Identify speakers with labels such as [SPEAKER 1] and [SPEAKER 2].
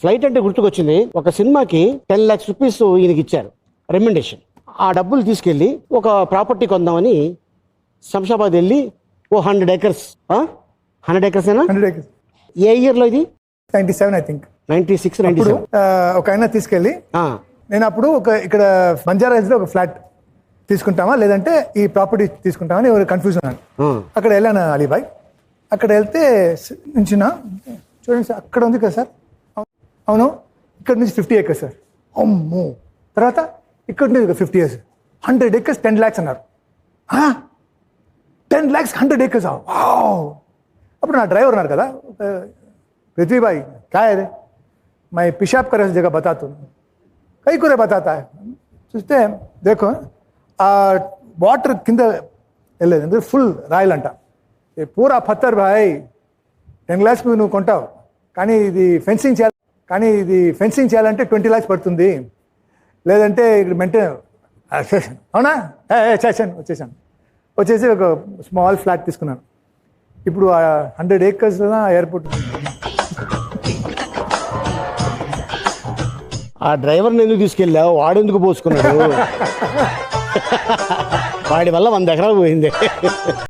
[SPEAKER 1] Flight అంటే గుర్తుకొచ్చింది. ఒక సినిమాకి 10 lakhs రూపీస్ ఈయనకి ఇచ్చారు రెమ్యుండేషన్. ఆ డబ్బులు తీసుకెళ్ళి ఒక ప్రాపర్టీ కొందామని శంషాబాద్ వెళ్ళి 100 acres 100 acres ఏనా?
[SPEAKER 2] 100 acres.
[SPEAKER 1] ఏ ఇయర్లో ఇది?
[SPEAKER 2] 97 ఐ థింక్.
[SPEAKER 1] 96,
[SPEAKER 2] అప్పుడు
[SPEAKER 1] 97.
[SPEAKER 2] ఒక ఆయన తీసుకెళ్ళి నేను అప్పుడు ఇక్కడ బంజారా హిల్స్ లో ఒక ఫ్లాట్ తీసుకుంటామా లేదంటే ఈ ప్రాపర్టీ తీసుకుంటామని కన్ఫ్యూజ్ ఉన్నాను. అక్కడ వెళ్ళాను అలీబాయ్. అక్కడ వెళ్తే నుంచిన చూడండి సార్, అక్కడ ఉంది కదా సార్, అవును, ఇక్కడ నుంచి 50 acres సార్. అమ్మో. తర్వాత ఇక్కడ నుంచి 50 years 100 acres 10 lakhs అన్నారు. 10 lakhs 100 acres. అప్పుడు నా డ్రైవర్ ఉన్నారు కదా, पृथ्वी भाई क्या है रे, मैं पेशाब करे जगह बताता हूँ, कई को बताता है. చూస్తే देखो ఆ వాటర్ కింద వెళ్ళలేదు, ఫుల్ రాయల్ అంట. పూరా పత్తర్ భాయ్, 10 lakhs నువ్వు కొంటావు, కానీ ఇది ఫెన్సింగ్ చేయాలంటే 20 lakhs పడుతుంది, లేదంటే ఇక్కడ మెయింటైన్. అవునా? వచ్చేసి ఒక స్మాల్ ఫ్లాట్ తీసుకున్నాను. ఇప్పుడు 100 acres ఎయిర్పోర్ట్.
[SPEAKER 1] ఆ డ్రైవర్ని ఎందుకు తీసుకెళ్ళావు? వాడెందుకు పోసుకున్నాడు? వాడి వల్ల 100 ఎకరాలు పోయింది.